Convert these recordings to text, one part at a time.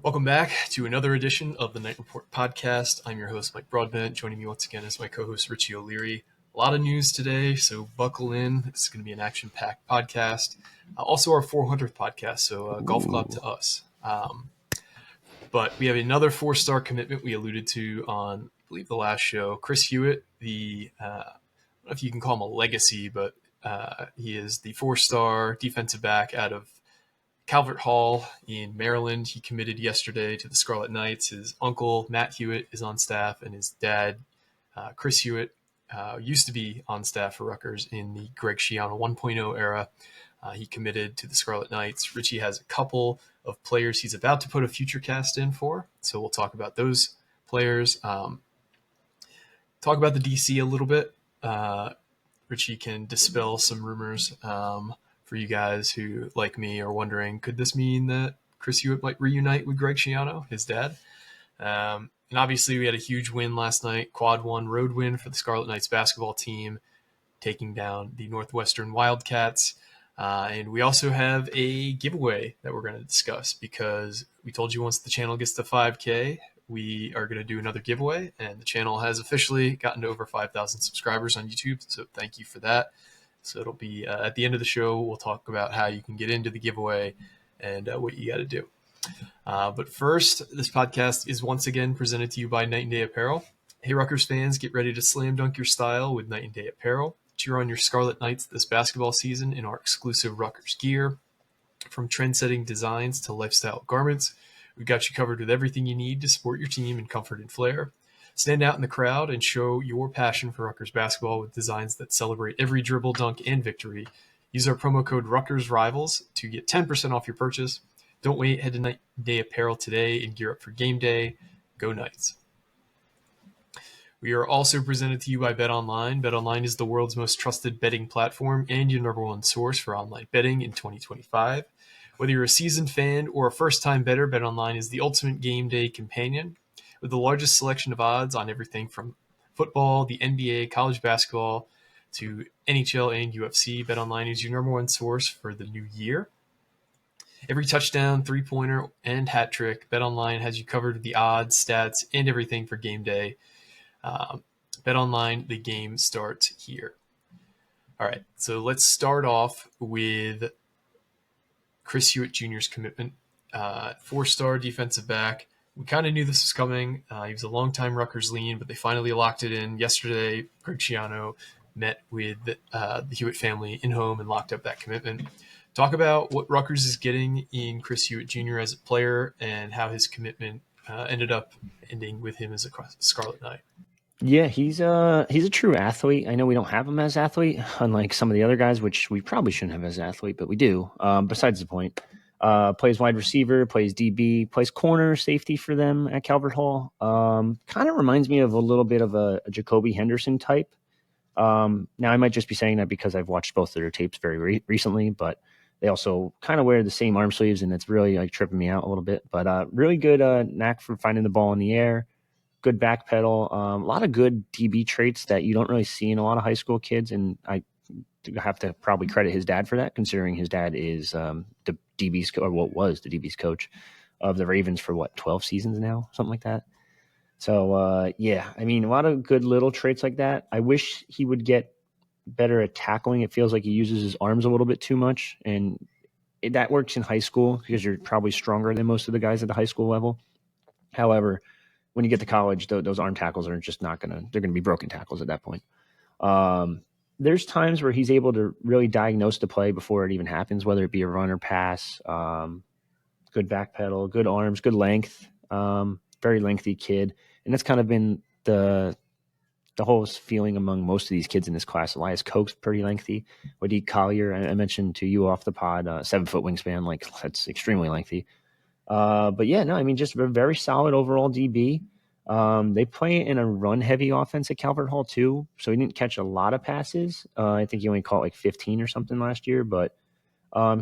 Welcome back to another edition of the Knight Report podcast. I'm your host, Mike Broadbent. Joining me once again is my co-host, Richie O'Leary. A lot of news today, so buckle in. It's going to be an action-packed podcast. Also our 400th podcast, so golf club to us. But we have another four-star commitment we alluded to on, I believe, the last show. Chris Hewitt, I don't know if you can call him a legacy, but he is the four-star defensive back out of Calvert Hall in Maryland. He committed yesterday to the Scarlet Knights. His uncle, Matt Hewitt, is on staff, and his dad, Chris Hewitt, used to be on staff for Rutgers in the Greg Schiano 1.0 era. He committed to the Scarlet Knights. Richie has a couple of players he's about to put a FutureCast in for, so we'll talk about those players. Talk about the DC a little bit. Richie can dispel some rumors for you guys who, like me, are wondering, could this mean that Chris Hewitt might reunite with Greg Schiano, his dad? And obviously, we had a huge win last night, quad one road win for the Scarlet Knights basketball team, taking down the Northwestern Wildcats. And we also have a giveaway that we're going to discuss because we told you once the channel gets to 5K, we are going to do another giveaway. And the channel has officially gotten to over 5,000 subscribers on YouTube, so thank you for that. So it'll be at the end of the show, we'll talk about how you can get into the giveaway and what you got to do. But first, this podcast is once again presented to you by Knight and Day Apparel. Hey, Rutgers fans, get ready to slam dunk your style with Knight and Day Apparel. Cheer on your Scarlet Knights this basketball season in our exclusive Rutgers gear. From trend-setting designs to lifestyle garments, we've got you covered with everything you need to support your team in comfort and flair. Stand out in the crowd and show your passion for Rutgers basketball with designs that celebrate every dribble, dunk, and victory. Use our promo code RutgersRivals to get 10% off your purchase. Don't wait. Head to Knight Day Apparel today and gear up for game day. Go Knights. We are also presented to you by BetOnline. BetOnline is the world's most trusted betting platform and your number one source for online betting in 2025. Whether you're a seasoned fan or a first-time bettor, BetOnline is the ultimate game day companion. With the largest selection of odds on everything from football, the NBA, college basketball, to NHL and UFC, BetOnline is your number one source for the new year. Every touchdown, three-pointer, and hat trick, BetOnline has you covered with the odds, stats, and everything for game day. BetOnline, the game starts here. All right, so let's start off with Chris Hewitt Jr.'s commitment. Four-star defensive back. We kind of knew this was coming. He was a longtime Rutgers lean, but they finally locked it in. Yesterday, Greg Schiano met with the Hewitt family in home and locked up that commitment. Talk about what Rutgers is getting in Chris Hewitt Jr. as a player and how his commitment ended up ending with him as a Scarlet Knight. Yeah, he's a true athlete. I know we don't have him as athlete, unlike some of the other guys, which we probably shouldn't have as athlete, but we do. Besides the point. Plays wide receiver, plays DB, plays corner safety for them at Calvert Hall. Kind of reminds me of a little bit of a Jacoby Henderson type. Now, I might just be saying that because I've watched both of their tapes very recently, but they also kind of wear the same arm sleeves, and it's really like tripping me out a little bit. But really good knack for finding the ball in the air, good back pedal, a lot of good DB traits that you don't really see in a lot of high school kids, and I have to probably credit his dad for that, considering his dad is the DB's or what was the DB's coach of the Ravens for 12 seasons now, something like that. So yeah, I mean, a lot of good little traits like that. I wish he would get better at tackling. It feels like he uses his arms a little bit too much, and that works in high school because you're probably stronger than most of the guys at the high school level. However, when you get to college, those arm tackles are just they're going to be broken tackles at that point. There's times where he's able to really diagnose the play before it even happens, whether it be a run or pass, good back pedal, good arms, good length, very lengthy kid. And that's kind of been the whole feeling among most of these kids in this class. Elias Koch's pretty lengthy. Wadiq Collier, I mentioned to you off the pod, 7-foot wingspan, like that's extremely lengthy. But yeah, no, I mean, just a very solid overall DB. They play in a run-heavy offense at Calvert Hall too, so he didn't catch a lot of passes. I think he only caught like 15 or something last year, but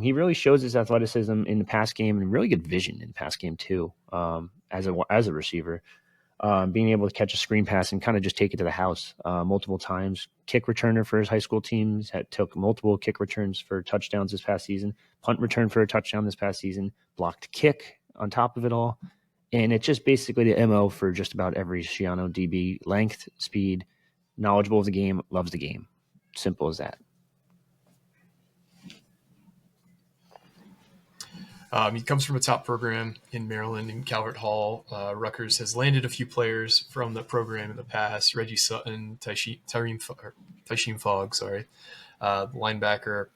he really shows his athleticism in the pass game and really good vision in the pass game too, as a receiver. Being able to catch a screen pass and kind of just take it to the house multiple times. Kick returner for his high school teams, took multiple kick returns for touchdowns this past season. Punt return for a touchdown this past season. Blocked kick on top of it all. And it's just basically the MO for just about every Schiano DB: length, speed, knowledgeable of the game, loves the game. Simple as that. He comes from a top program in Maryland in Calvert Hall. Rutgers has landed a few players from the program in the past: Reggie Sutton, Taisheem Fogg, linebacker.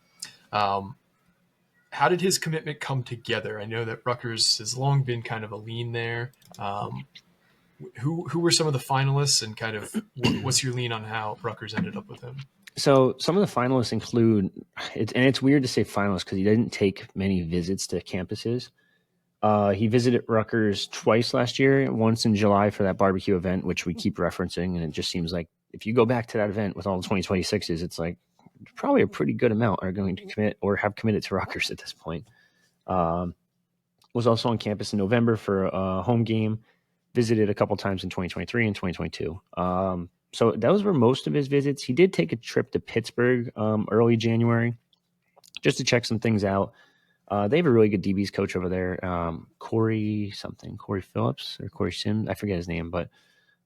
How did his commitment come together? I know that Rutgers has long been kind of a lean there. Who were some of the finalists, and kind of what's your lean on how Rutgers ended up with him? So some of the finalists include, and it's weird to say finalists because he didn't take many visits to campuses. He visited Rutgers twice last year, once in July for that barbecue event, which we keep referencing. And it just seems like if you go back to that event with all the 2026s, it's like probably a pretty good amount are going to commit or have committed to Rutgers at this point. Was also on campus in November for a home game, visited a couple times in 2023 and 2022. So those were most of his visits. He did take a trip to Pittsburgh early January just to check some things out. They have a really good DBs coach over there, Corey Phillips or Corey Sims. I forget his name, but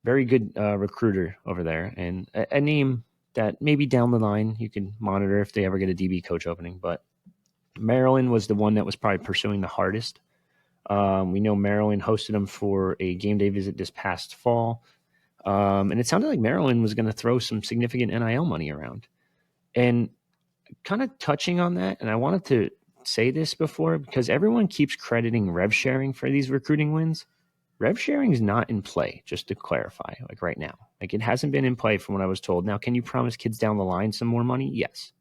very good recruiter over there, and a name that maybe down the line you can monitor if they ever get a DB coach opening. But Maryland was the one that was probably pursuing the hardest. We know Maryland hosted him for a game day visit this past fall. And it sounded like Maryland was going to throw some significant NIL money around. And kind of touching on that, and I wanted to say this before because everyone keeps crediting rev sharing for these recruiting wins. Rev sharing is not in play, just to clarify, like right now. Like it hasn't been in play from what I was told. Now, can you promise kids down the line some more money? Yes.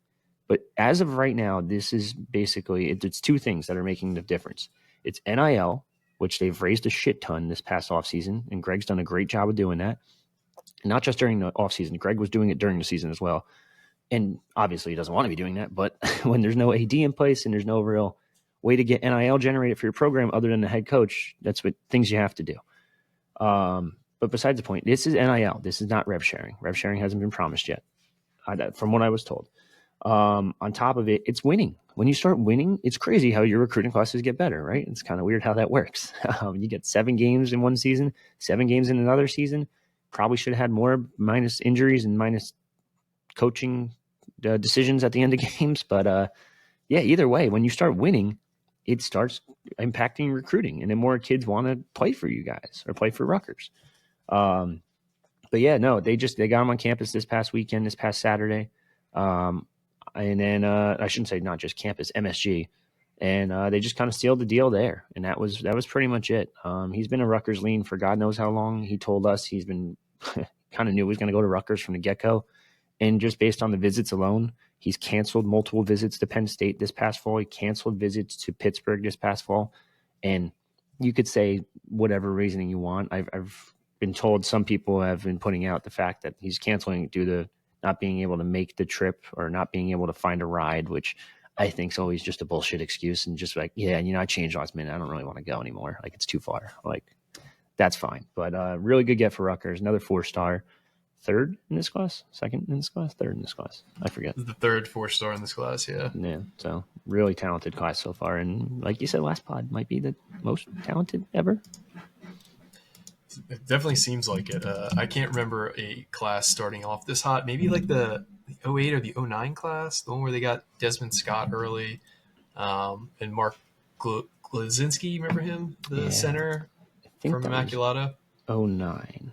But as of right now, this is basically, it's two things that are making the difference. It's NIL, which they've raised a shit ton this past offseason, and Greg's done a great job of doing that. Not just during the offseason. Greg was doing it during the season as well. And obviously he doesn't want to be doing that, but when there's no AD in place and there's no real way to get NIL generated for your program other than the head coach, that's what things you have to do. But besides the point, this is NIL. This is not rev sharing. Rev sharing hasn't been promised yet, from what I was told. On top of it, it's winning. When you start winning, it's crazy how your recruiting classes get better, right? It's kind of weird how that works. You get 7 games in one season, 7 games in another season. Probably should have had more, minus injuries and minus coaching decisions at the end of games. But yeah, either way, when you start winning, it starts impacting recruiting, and then more kids want to play for you guys or play for Rutgers. But yeah, no, they got him on campus this past Saturday. And then I shouldn't say not just campus, MSG. And they just kind of sealed the deal there. And that was pretty much it. He's been a Rutgers lean for God knows how long. He told us he's been kind of knew he was going to go to Rutgers from the get-go. And just based on the visits alone, he's canceled multiple visits to Penn State this past fall. He canceled visits to Pittsburgh this past fall. And you could say whatever reasoning you want. I've been told some people have been putting out the fact that he's canceling due to not being able to make the trip or not being able to find a ride, which I think is always just a bullshit excuse. And just like, yeah, I changed last minute. I don't really want to go anymore. Like, it's too far. Like, that's fine. But really good get for Rutgers. Another 4-star. Third in this class? Second in this class? Third in this class? I forget. The third 4-star in this class, yeah. Yeah, so really talented class so far. And like you said, last pod might be the most talented ever. It definitely seems like it. I can't remember a class starting off this hot. Maybe like the 08 or the 09 class, the one where they got Desmond Scott early, and Mark Glazinski, remember him? The center from Immaculata? 09.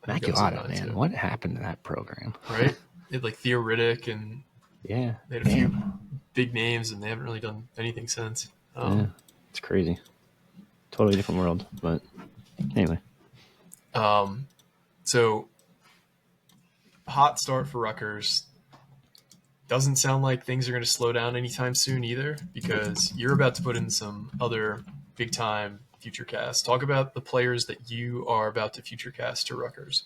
Immaculata, man. Too. What happened to that program? Right? They had like Theo Riddick, and yeah, they had a few big names, and they haven't really done anything since. Yeah, it's crazy. Totally different world, but anyway. So hot start for Rutgers. Doesn't sound like things are going to slow down anytime soon either, because you're about to put in some other big time FutureCasts. Talk about the players that you are about to FutureCast to Rutgers.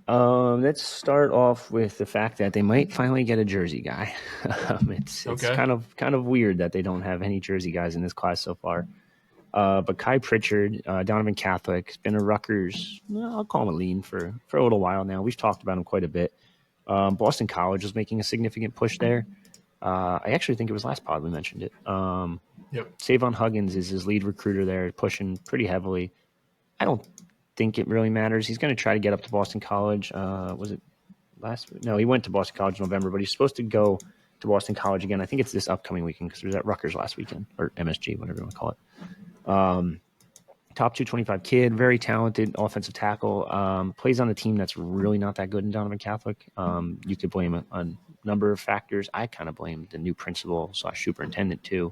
Let's start off with the fact that they might finally get a Jersey guy. It's kind of weird that they don't have any Jersey guys in this class so far. But Kai Pritchard, Donovan Catholic, has been a Rutgers, I'll call him a lean for a little while now. We've talked about him quite a bit. Boston College is making a significant push there. I actually think it was last pod we mentioned it. Yep. Savon Huggins is his lead recruiter there, pushing pretty heavily. I don't think it really matters. He's going to try to get up to Boston College. Was it last week? No, he went to Boston College in November, but he's supposed to go to Boston College again. I think it's this upcoming weekend because he was at Rutgers last weekend, or MSG, whatever you want to call it. Top 225 kid, very talented offensive tackle. Plays on a team that's really not that good in Donovan Catholic. You could blame a number of factors. I kind of blame the new principal / superintendent too.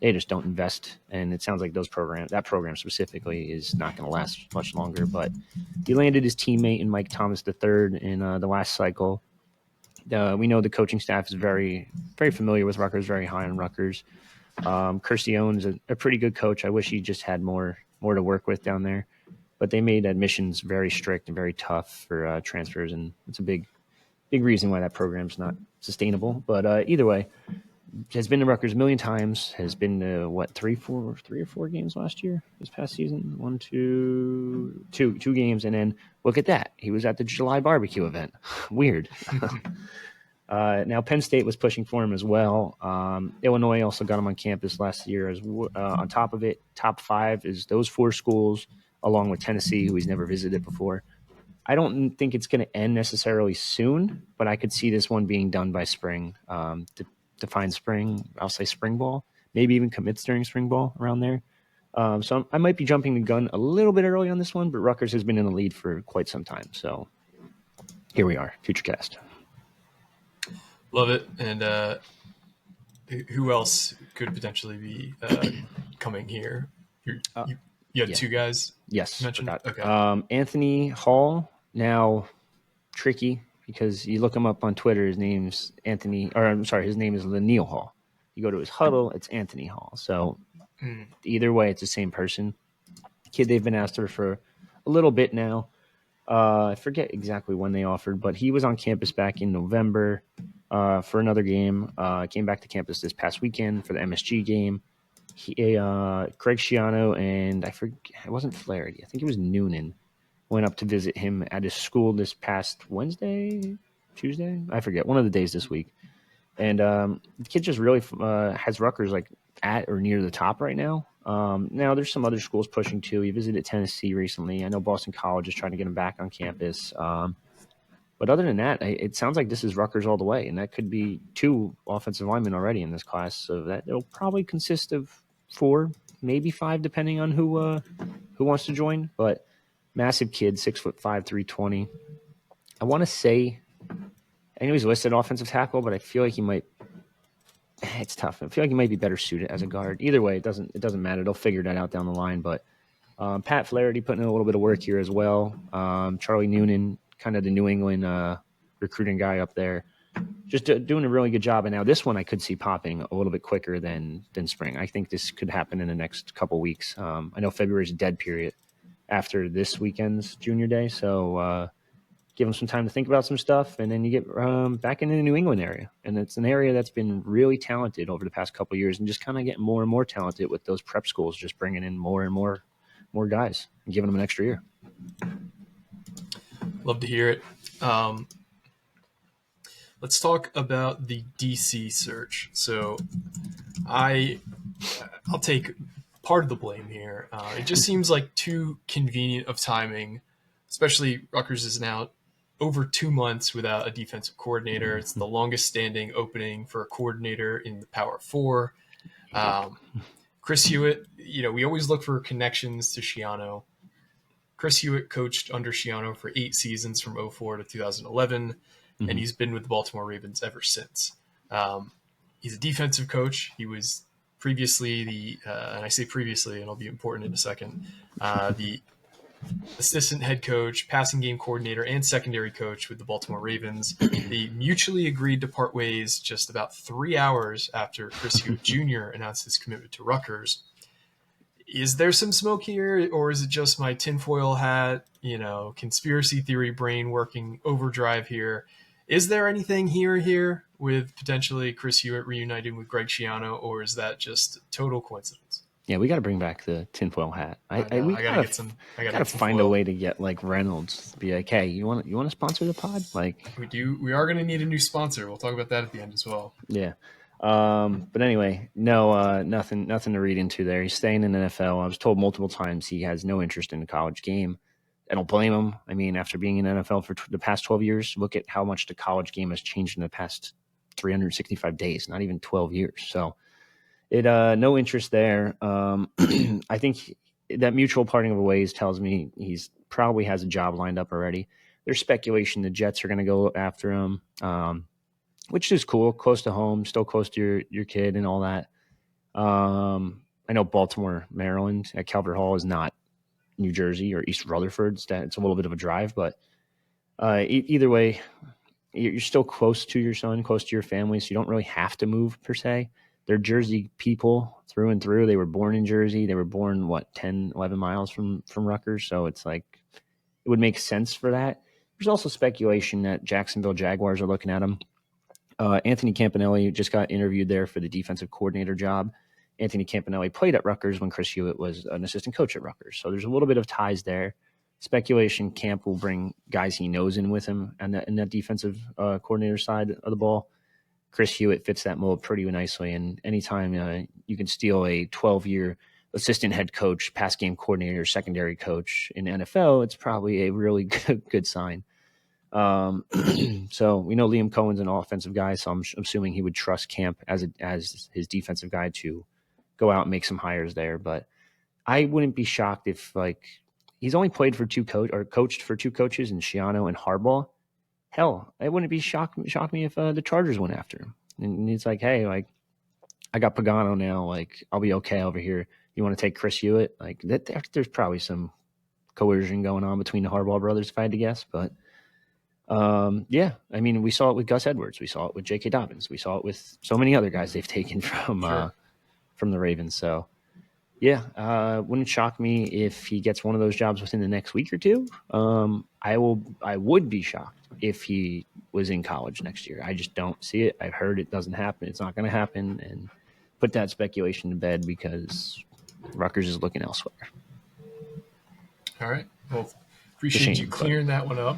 They just don't invest, and it sounds like that program specifically is not going to last much longer. But he landed his teammate in Mike Thomas III in the last cycle. We know the coaching staff is very, very familiar with Rutgers, very high on Rutgers. Curcione's a pretty good coach. I wish he just had more to work with down there. But they made admissions very strict and very tough for transfers, and it's a big reason why that program's not sustainable. But either way, has been to Rutgers a million times, has been to, 3 or 4 games last year, this past season? 2 games, and then look at that. He was at the July barbecue event. Weird. Now, Penn State was pushing for him as well. Illinois also got him on campus last year. On top of it, top 5 is those 4 schools, along with Tennessee, who he's never visited before. I don't think it's going to end necessarily soon, but I could see this one being done by spring. To define spring, I'll say spring ball, maybe even commits during spring ball around there. So I might be jumping the gun a little bit early on this one, but Rutgers has been in the lead for quite some time. So here we are, FutureCast. Love it. And who else could potentially be coming here? You had 2 guys? Yes. Mentioned? Okay. Anthony Hall, now tricky because you look him up on Twitter. His name's his name is Laniel Hall. You go to his huddle, it's Anthony Hall. So either way, it's the same person. Kid they've been after for a little bit now. I forget exactly when they offered, but he was on campus back in November for another game. Came back to campus this past weekend for the MSG game. Craig Schiano and I forget, it wasn't Flaherty. I think it was Noonan. Went up to visit him at his school this past Tuesday? I forget, one of the days this week. And the kid just really has Rutgers like at or near the top right now. Now there's some other schools pushing too. He visited Tennessee recently. I know Boston College is trying to get him back on campus. But other than that, it sounds like this is Rutgers all the way, and that could be 2 offensive linemen already in this class. So that it'll probably consist of 4, maybe 5, depending on who wants to join. But massive kid, 6'5", 320. I want to say, I know he's listed offensive tackle, but I feel like he might. It's tough. I feel like he might be better suited as a guard. Either way, it doesn't matter. They'll figure that out down the line. But Pat Flaherty putting in a little bit of work here as well. Charlie Noonan, kind of the New England recruiting guy up there, just doing a really good job. And now this one I could see popping a little bit quicker than spring. I think this could happen in the next couple weeks. I know February is a dead period after this weekend's junior day, so give them some time to think about some stuff, and then you get back into the New England area. And it's an area that's been really talented over the past couple of years and just kind of getting more and more talented with those prep schools, just bringing in more and more guys and giving them an extra year. Love to hear it. Let's talk about the DC search. So I'll take part of the blame here. It just seems like too convenient of timing, especially Rutgers is now over 2 months without a defensive coordinator. It's the longest standing opening for a coordinator in the Power 4. Chris Hewitt, we always look for connections to Schiano. Chris Hewitt coached under Schiano for 8 seasons from 2004 to 2011, and he's been with the Baltimore Ravens ever since. He's a defensive coach. He was previously and I say previously, and it'll be important in a second, the assistant head coach, passing game coordinator, and secondary coach with the Baltimore Ravens. They mutually agreed to part ways just about 3 hours after Chris Hewitt Jr. announced his commitment to Rutgers. Is there some smoke here, or is it just my tinfoil hat, conspiracy theory brain working overdrive here? Is there anything here with potentially Chris Hewitt reuniting with Greg Schiano, or is that just total coincidence? Yeah, we got to bring back the tinfoil hat. I gotta find a way to get like Reynolds to be like, hey, you want to sponsor the pod? Like we are going to need a new sponsor. We'll talk about that at the end as well. Yeah. But anyway, no, nothing to read into there. He's staying in the NFL. I was told multiple times he has no interest in the college game. I don't blame him. I mean, after being in the NFL for the past 12 years, look at how much the college game has changed in the past 365 days, not even 12 years. So it no interest there. I think that mutual parting of ways tells me he's probably has a job lined up already. There's speculation the Jets are going to go after him, which is cool, close to home, still close to your kid and all that. I know Baltimore, Maryland at Calvert Hall is not New Jersey or East Rutherford. It's a little bit of a drive, but either way, you're still close to your son, close to your family, so you don't really have to move per se. They're Jersey people through and through. They were born in Jersey. They were born, 10, 11 miles from Rutgers, so it's like it would make sense for that. There's also speculation that Jacksonville Jaguars are looking at him. Anthony Campanelli just got interviewed there for the defensive coordinator job. Anthony Campanelli played at Rutgers when Chris Hewitt was an assistant coach at Rutgers. So there's a little bit of ties there. Speculation Camp will bring guys he knows in with him and in that defensive coordinator side of the ball. Chris Hewitt fits that mold pretty nicely. And anytime you can steal a 12-year assistant head coach, pass game coordinator, secondary coach in the NFL, it's probably a really good sign. So we know Liam Cohen's an offensive guy, so I'm assuming he would trust Camp as his defensive guy to go out and make some hires there. But I wouldn't be shocked if he's only played for coached for two coaches in Schiano and Harbaugh. Hell, it wouldn't be shock me if the Chargers went after him. And it's like, hey, I got Pagano now. I'll be okay over here. You want to take Chris Hewitt? There's probably some coercion going on between the Harbaugh brothers, if I had to guess. But yeah, I mean, we saw it with Gus Edwards. We saw it with J.K. Dobbins. We saw it with so many other guys they've taken from the Ravens. So, yeah, wouldn't shock me if he gets one of those jobs within the next week or two. I would be shocked if he was in college next year. I just don't see it. I've heard it doesn't happen. It's not going to happen. And put that speculation to bed because Rutgers is looking elsewhere. All right. Well, appreciate you clearing that one up.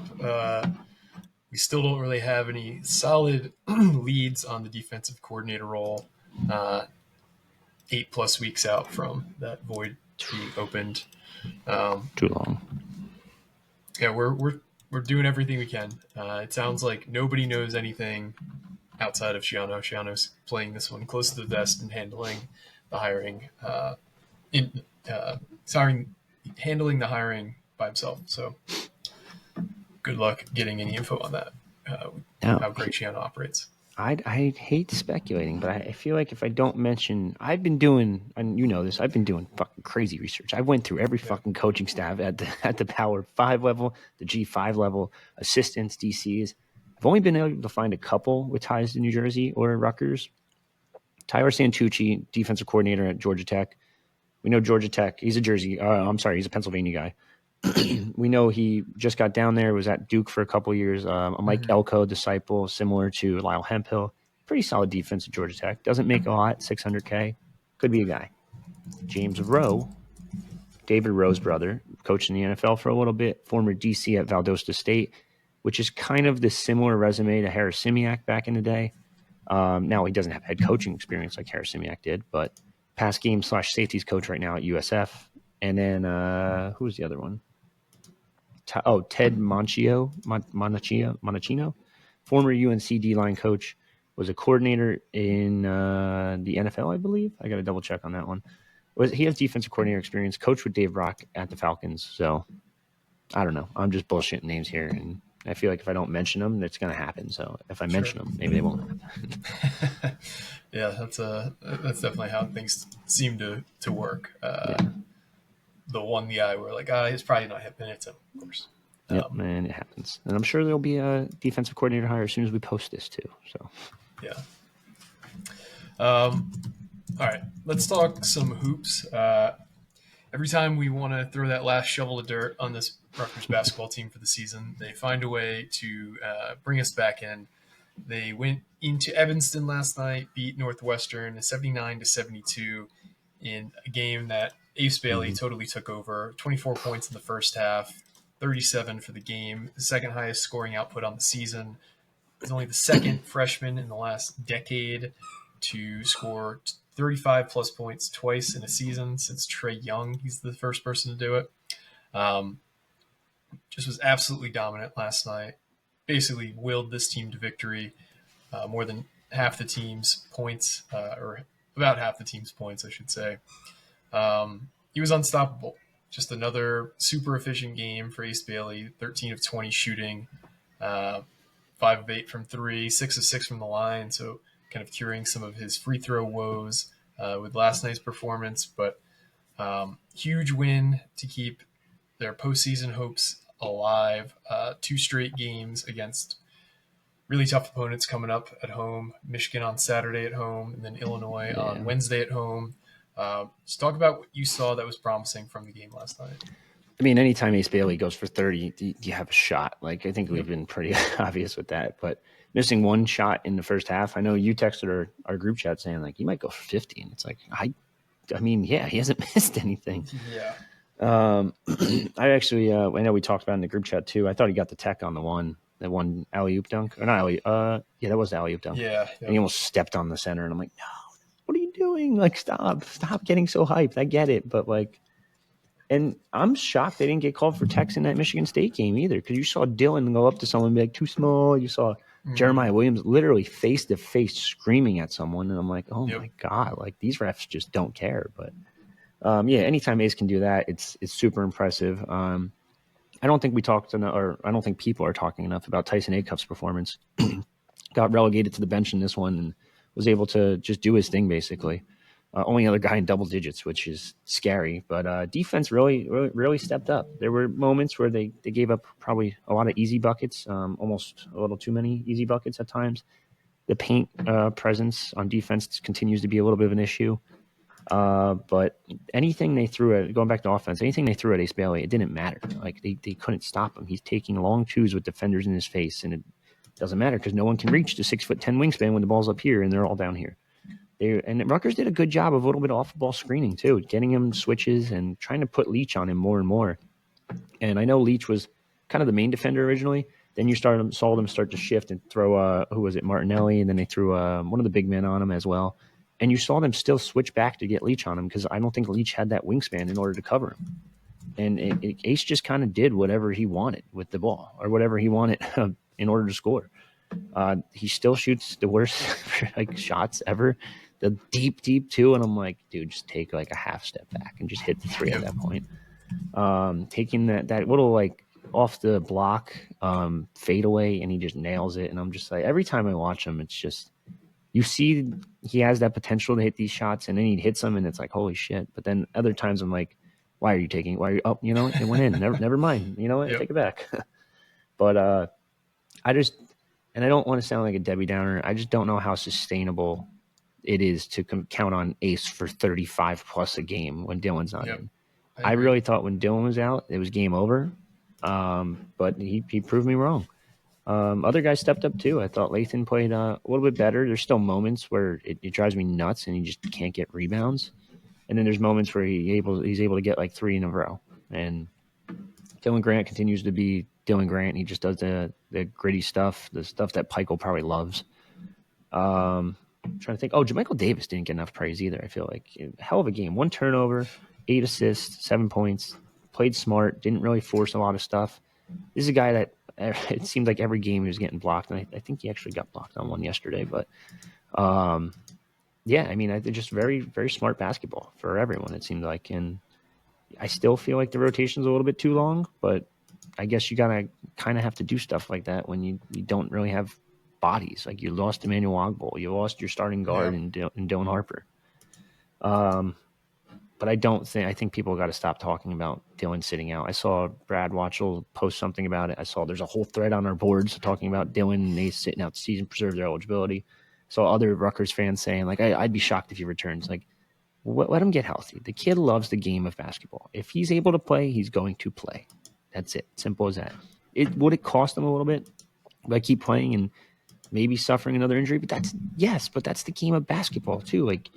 We still don't really have any solid leads on the defensive coordinator role. 8+ weeks out from that void being opened. Too long. Yeah, we're doing everything we can. It sounds like nobody knows anything outside of Schiano. Schiano's playing this one close to the vest and handling the hiring, handling the hiring by himself. So good luck getting any info on that. How great Schiano operates. I hate speculating, but I feel like if I don't mention, I've been doing, and you know this, I've been doing fucking crazy research. I went through every fucking coaching staff at the Power 5 level, the G5 level, assistants, DCs. I've only been able to find a couple with ties to New Jersey or Rutgers. Tyler Santucci, defensive coordinator at Georgia Tech. We know Georgia Tech. He's a he's a Pennsylvania guy. We know he just got down there, was at Duke for a couple years. A Mike Elko disciple, similar to Lyle Hemphill. Pretty solid defense at Georgia Tech. Doesn't make a lot, $600K. Could be a guy. James Rowe, David Rowe's brother, coached in the NFL for a little bit, former DC at Valdosta State, which is kind of the similar resume to Harris Simiak back in the day. Now he doesn't have head coaching experience like Harris Simiak did, but pass game / safeties coach right now at USF. And then who's the other one? Ted Monachino, former UNC D-line coach, was a coordinator in the NFL, I believe. I got to double check on that one. He has defensive coordinator experience, coached with Dave Rock at the Falcons. So I don't know. I'm just bullshitting names here, and I feel like if I don't mention them, it's going to happen. So if I mention them, maybe they won't. Yeah, that's definitely how things seem to work. The one guy we're like, it's probably not him, and it's him, of course. Yep, man, it happens. And I'm sure there'll be a defensive coordinator hire as soon as we post this too. So yeah. All right, let's talk some hoops. Every time we want to throw that last shovel of dirt on this Rutgers basketball team for the season, they find a way to bring us back in. They went into Evanston last night, beat Northwestern 79-72 in a game that Ace Bailey totally took over. 24 points in the first half, 37 for the game, the second highest scoring output on the season. He's only the second freshman in the last decade to score 35 plus points twice in a season since Trae Young. He's the first person to do it. Just was absolutely dominant last night. Basically willed this team to victory. More than half the team's points, or about half the team's points, I should say. He was unstoppable. Just another super efficient game for Ace Bailey. 13 of 20 shooting, 5 of 8 from 3, 6 of 6 from the line. So kind of curing some of his free throw woes with last night's performance. But huge win to keep their postseason hopes alive. 2 straight games against really tough opponents coming up at home. Michigan on Saturday at home, and then Illinois on Wednesday at home. Just talk about what you saw that was promising from the game last night. I mean, anytime Ace Bailey goes for 30, you have a shot. Like, I think we've been pretty obvious with that. But missing one shot in the first half, I know you texted our group chat saying, like, he might go for 50. And it's like, I mean, yeah, he hasn't missed anything. Yeah. I actually, I know we talked about it in the group chat too. I thought he got the tech on that one alley-oop dunk. Or not alley-oop. Yeah, that was the alley-oop dunk. Yeah. And he almost stepped on the center. And I'm like, no, what are you doing? Like, stop getting so hyped. I get it. But, like, and I'm shocked they didn't get called for techs in that Michigan State game either, because you saw Dylan go up to someone and be like, too small. You saw Jeremiah Williams literally face-to-face screaming at someone. And I'm like, oh, my God. Like, these refs just don't care. But, yeah, anytime Ace can do that, it's super impressive. I don't think we talked enough, or I don't think people are talking enough about Tyson Acuff's performance. Got relegated to the bench in this one and was able to just do his thing, basically. Only other guy in double digits, which is scary. But defense really stepped up. There were moments where they gave up probably a lot of easy buckets, almost a little too many easy buckets at times. The paint presence on defense continues to be a little bit of an issue. But anything they threw at, going back to offense, anything they threw at Ace Bailey, it didn't matter. Like, they couldn't stop him. He's taking long twos with defenders in his face, and it doesn't matter because no one can reach the 6'10" wingspan when the ball's up here and they're all down here. And Rutgers did a good job of a little bit of off-the-ball screening too, getting him switches and trying to put Leach on him more and more. And I know Leach was kind of the main defender originally. Then you saw them start to shift and throw, who was it, Martinelli, and then they threw one of the big men on him as well. And you saw them still switch back to get Leach on him because I don't think Leach had that wingspan in order to cover him. And Ace just kind of did whatever he wanted with the ball, or whatever he wanted in order to score. He still shoots the worst like shots ever, the deep two, and I'm like, dude, just take like a half step back and just hit the three at that point. Taking that little like off the block fade away, and he just nails it. And I'm just like, every time I watch him, it's just, you see he has that potential to hit these shots, and then he hits them, and it's like, holy shit. But then other times I'm like, why are you taking? Why are you up? You know, it went in. Never mind. You know what? Take it back. But I just, and I don't want to sound like a Debbie Downer, I just don't know how sustainable it is to count on Ace for 35 plus a game when Dylan's not in. I really thought when Dylan was out, it was game over. But he proved me wrong. Other guys stepped up too. I thought Lathan played a little bit better. There's still moments where it drives me nuts and he just can't get rebounds. And then there's moments where he's able to get like 3 in a row. And Dylan Grant continues to be Dylan Grant. He just does the gritty stuff, the stuff that Pike will probably loves. I'm trying to think. Oh, JaMychal Davis didn't get enough praise either, I feel like. Hell of a game. 1 turnover, 8 assists, 7 points. Played smart, didn't really force a lot of stuff. This is a guy that it seemed like every game he was getting blocked. And I think he actually got blocked on one yesterday. But, yeah, I mean, just very, very smart basketball for everyone, it seemed like. And I still feel like the rotation's a little bit too long, but I guess you gotta kind of have to do stuff like that when you don't really have bodies. Like, you lost Emmanuel Ogbol, you lost your starting guard in Dylan Harper. But I think people got to stop talking about Dylan sitting out. I saw Brad Watchell post something about it. I saw there's a whole thread on our boards talking about Dylan and Ace sitting out the season, preserve their eligibility. Saw other Rutgers fans saying, like, I'd be shocked if he returns. Like, let him get healthy. The kid loves the game of basketball. If he's able to play, he's going to play. That's it. Simple as that. Would it cost him a little bit by keep playing and maybe suffering another injury? But that's the game of basketball too. Like,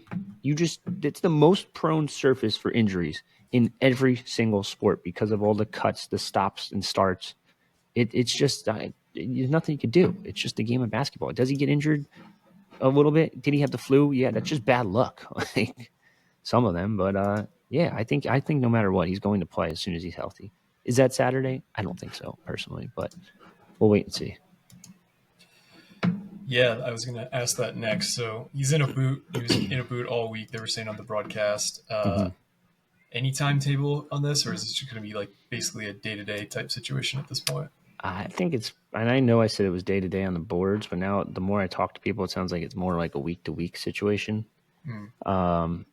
it's the most prone surface for injuries in every single sport because of all the cuts, the stops and starts. It's just there's nothing you could do. It's just the game of basketball. Does he get injured? a little bit. Did he have the flu? Yeah, that's just bad luck. Like some of them, but yeah, I think no matter what, he's going to play as soon as he's healthy. Is that Saturday? I don't think so personally, but we'll wait and see. Yeah, I was going to ask that next. So he's in a boot. He was in a boot all week. They were saying on the broadcast. Mm-hmm. Any timetable on this, or is this just going to be like basically a day-to-day type situation at this point? I think it's, and I know I said it was day to day on the boards, but now the more I talk to people, it sounds like it's more like a week to week situation.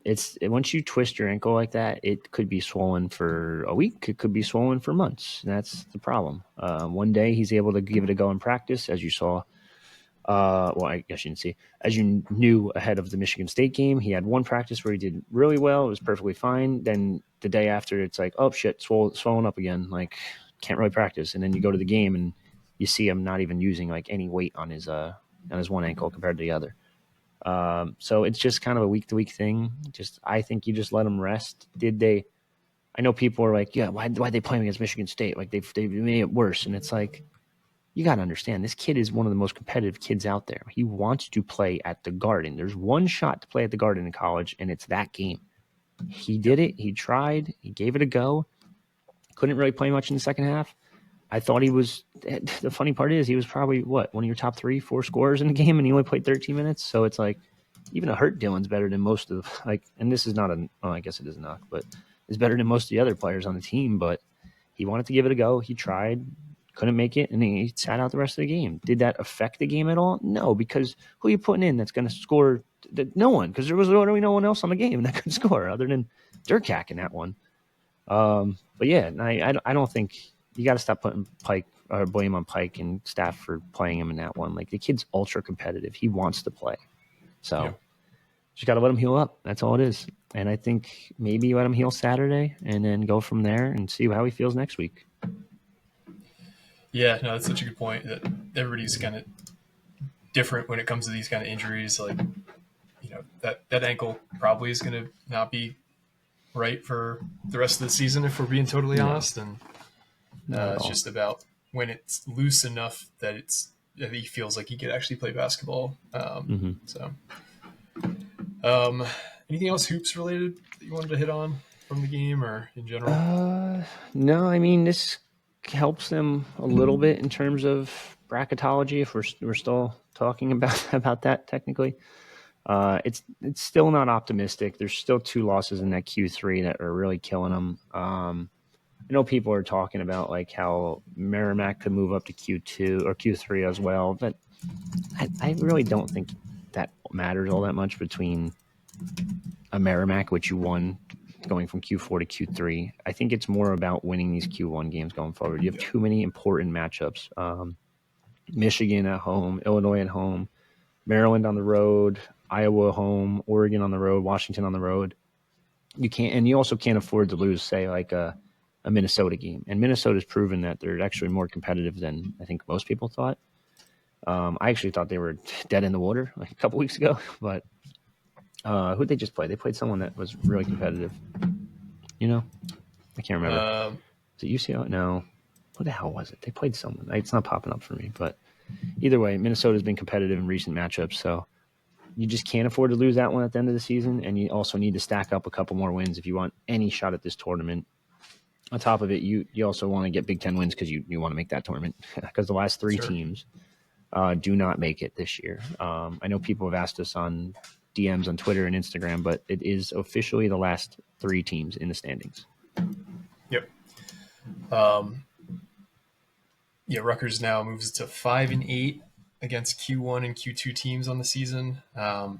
It's once you twist your ankle like that, it could be swollen for a week. It could be swollen for months. That's the problem. One day he's able to give it a go in practice, as you saw. Well, I guess you didn't see. As you knew ahead of the Michigan State game, he had one practice where he did really well. It was perfectly fine. Then the day after, it's like, oh shit, swollen up again. Like can't really practice. And then you go to the game and you see him not even using like any weight on his one ankle compared to the other. So it's just kind of a week to week thing. I think you just let him rest. Did they? I know people are like, yeah, why they play him against Michigan State? Like they've made it worse. And it's like, you got to understand, this kid is one of the most competitive kids out there. He wants to play at the Garden. There's one shot to play at the Garden in college, and it's that game. He did it. He tried. He gave it a go. Couldn't really play much in the second half. I thought he was – the funny part is he was probably, one of your top 3-4 scorers in the game, and he only played 13 minutes. So it's like even a hurt Dylan's better than most of – and this is not I guess it is not, but it's better than most of the other players on the team. But he wanted to give it a go. He tried. Couldn't make it, and he sat out the rest of the game. Did that affect the game at all? No, because who are you putting in that's going to score? No one, because there was literally no one else on the game that could score other than Durkak in that one. But yeah, I don't think you got to stop putting Pike or blame on Pike and staff for playing him in that one. Like the kid's ultra competitive. He wants to play. So just got to let him heal up. That's all it is. And I think maybe you let him heal Saturday and then go from there and see how he feels next week. Yeah, no, that's such a good point that everybody's kind of different when it comes to these kind of injuries. Like, that ankle probably is going to not be right for the rest of the season if we're being totally honest. And it's just about when it's loose enough that that he feels like he could actually play basketball. So, anything else hoops related that you wanted to hit on from the game or in general? No, I mean this helps them a little bit in terms of bracketology if we're still talking about that technically. It's still not optimistic. There's still 2 losses in that Q3 that are really killing them. I know people are talking about like how Merrimack could move up to Q2 or Q3 as well, but I really don't think that matters all that much between a Merrimack, which you won going from Q4 to Q3. I think it's more about winning these Q1 games going forward. You have too many important matchups. Michigan at home, Illinois at home, Maryland on the road, Iowa home, Oregon on the road, Washington on the road. You can't, and you also can't afford to lose, say, like a Minnesota game. And Minnesota's proven that they're actually more competitive than I think most people thought. I actually thought they were dead in the water like a couple weeks ago, but who'd they just play? They played someone that was really competitive. I can't remember. Is it UCLA? No. What the hell was it? They played someone. It's not popping up for me, but either way, Minnesota's been competitive in recent matchups, so you just can't afford to lose that one at the end of the season, and you also need to stack up a couple more wins if you want any shot at this tournament. On top of it, you also want to get Big Ten wins because you want to make that tournament because the last 3 teams do not make it this year. I know people have asked us on DMs on Twitter and Instagram, but it is officially the last 3 teams in the standings. Yep. Rutgers now moves to 5-8 against Q1 and Q2 teams on the season. In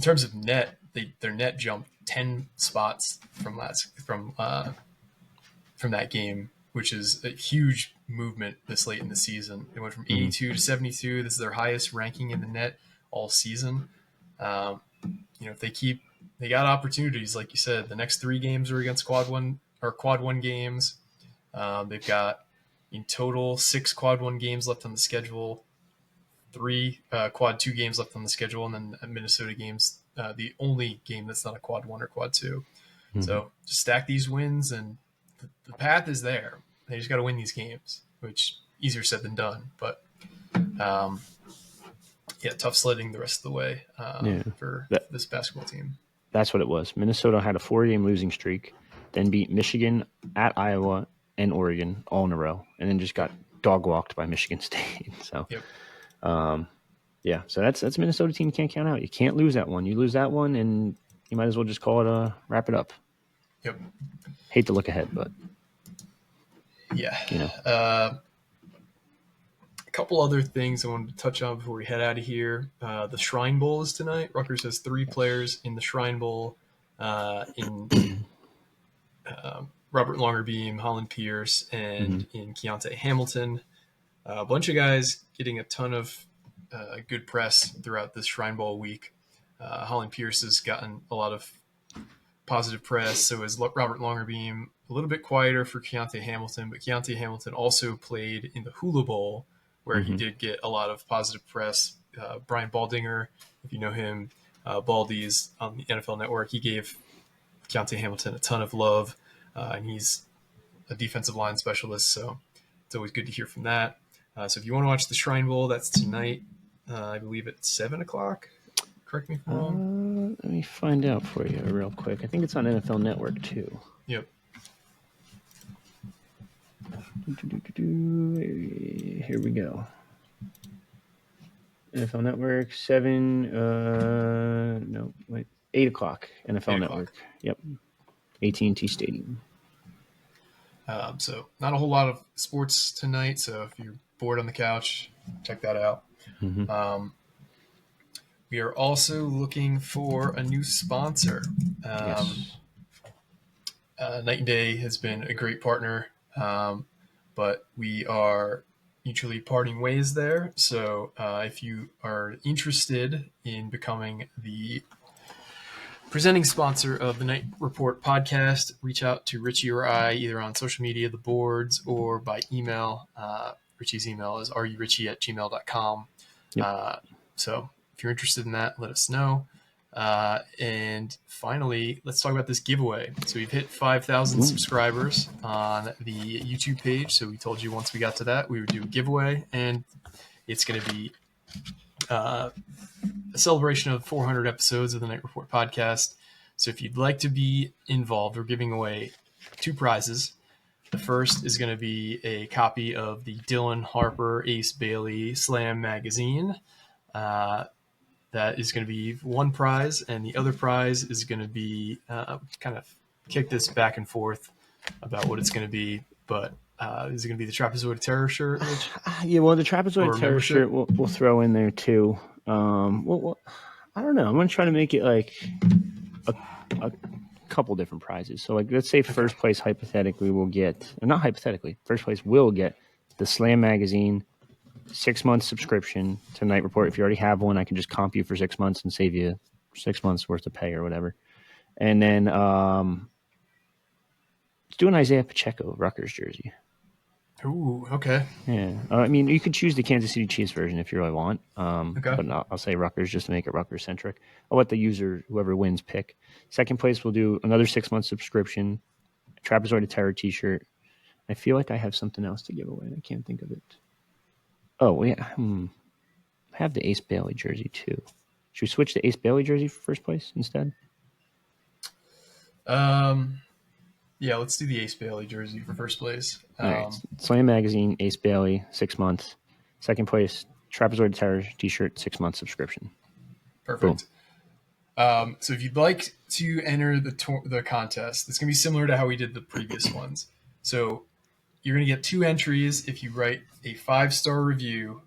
terms of net, their net jumped 10 spots from that game, which is a huge movement this late in the season. It went from 82 to 72. This is their highest ranking in the net all season. If they got opportunities, like you said, the next 3 games are against quad one games. They've got in total 6 quad 1 games left on the schedule, 3 quad 2 games left on the schedule, and then Minnesota games, the only game that's not a quad 1 or quad 2. So just stack these wins, and the path is there. They just got to win these games, which easier said than done. But tough sledding the rest of the way for this basketball team. That's what it was. Minnesota had a 4-game losing streak, then beat Michigan, at Iowa, and Oregon all in a row, and then just got dog walked by Michigan State. So, so that's Minnesota team you can't count out. You can't lose that one. You lose that one, and you might as well just call it a wrap it up. Yep. Hate to look ahead, but a couple other things I wanted to touch on before we head out of here. The Shrine Bowl is tonight. Rutgers has 3 players in the Shrine Bowl in Robert Longerbeam, Holland Pierce, and in Keontae Hamilton. A bunch of guys getting a ton of good press throughout this Shrine Bowl week. Holland Pierce has gotten a lot of positive press. So is Robert Longerbeam. A little bit quieter for Keontae Hamilton, but Keontae Hamilton also played in the Hula Bowl, where he did get a lot of positive press. Brian Baldinger, if you know him, Baldy's on the NFL Network, he gave Keontae Hamilton a ton of love, and he's a defensive line specialist, so it's always good to hear from that. So if you want to watch the Shrine Bowl, that's tonight, I believe at 7 o'clock. Correct me if I'm wrong. Let me find out for you real quick. I think it's on NFL Network too. Yep. Here we go. NFL Network, 8 o'clock. NFL Network. Yep. AT&T Stadium. So not a whole lot of sports tonight. So if you're bored on the couch, check that out. We are also looking for a new sponsor. Yes. Knight and Day has been a great partner, but we are mutually parting ways there. So if you are interested in becoming the presenting sponsor of the Knight Report podcast, reach out to Richie or I either on social media, the boards, or by email. Richie's email is rurichie@gmail.com. Yep. So if you're interested in that, let us know. And finally, let's talk about this giveaway. So we've hit 5,000 subscribers on the YouTube page. So we told you once we got to that, we would do a giveaway, and it's going to be a celebration of 400 episodes of the Knight Report podcast. So if you'd like to be involved, we're giving away 2 prizes. The first is going to be a copy of the Dylan Harper Ace Bailey Slam magazine. That is going to be one prize, and the other prize is going to be kind of kick this back and forth about what it's going to be. But is it going to be the Trapezoid of Terror shirt? Yeah, well, the Trapezoid of Terror shirt we'll throw in there too. Well, I don't know. I'm going to try to make it like a couple different prizes. So, like, let's say first place hypothetically will get, or not hypothetically, first place will get the Slam magazine 6-month subscription to Knight Report. If you already have one, I can just comp you for 6 months and save you 6 months worth of pay or whatever. And then let's do an Isaiah Pacheco Rutgers jersey. Ooh, okay. Yeah. I mean, you could choose the Kansas City Chiefs version if you really want. But I'll say Rutgers just to make it Rutgers-centric. I'll let the user, whoever wins, pick. Second place, we'll do another 6-month subscription, Trapezoid of Terror t-shirt. I feel like I have something else to give away. I can't think of it. Oh, yeah. I have the Ace Bailey jersey, too. Should we switch the Ace Bailey jersey for first place instead? Yeah, let's do the Ace Bailey jersey for first place. All right. Slam Magazine, Ace Bailey, 6 months. Second place, Trapezoid Terror t-shirt, 6-month subscription. Perfect. So if you'd like to enter the contest, it's going to be similar to how we did the previous ones. So you're going to get 2 entries if you write a 5-star review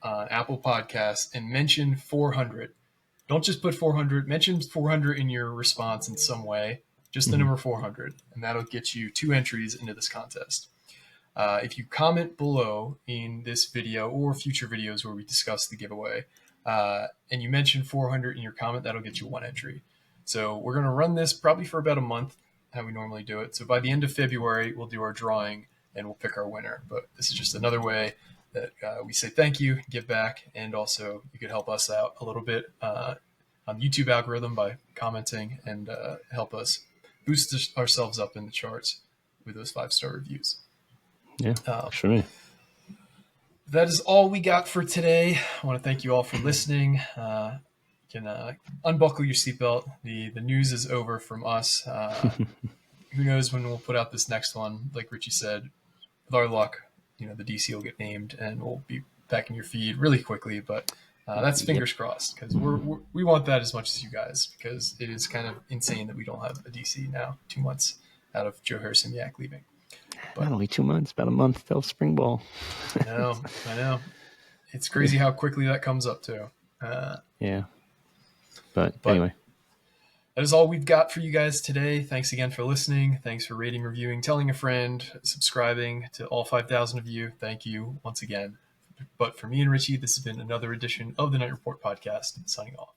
on Apple Podcasts and mention 400. Don't just put 400. Mention 400 in your response in some way. Just the number 400, and that'll get you 2 entries into this contest. If you comment below in this video or future videos where we discuss the giveaway, and you mention 400 in your comment, that'll get you 1 entry. So we're going to run this probably for about a month, how we normally do it. So by the end of February, we'll do our drawing, and we'll pick our winner. But this is just another way that we say thank you, give back, and also you could help us out a little bit on the YouTube algorithm by commenting and help us boost ourselves up in the charts with those 5-star reviews. Yeah, sure. that is all we got for today. I want to thank you all for listening. You can unbuckle your seatbelt. The news is over from us. Who knows when we'll put out this next one? Like Richie said, with our luck, the DC will get named and we'll be back in your feed really quickly. But that's fingers crossed, because we want that as much as you guys, because it is kind of insane that we don't have a DC now, 2 months out of Joe Harrison-Yak leaving. But not only 2 months, about a month till spring ball. I know. It's crazy how quickly that comes up too. Yeah. But anyway. That is all we've got for you guys today. Thanks again for listening. Thanks for rating, reviewing, telling a friend, subscribing to all 5,000 of you. Thank you once again. But for me and Richie, this has been another edition of the Knight Report podcast. Signing off.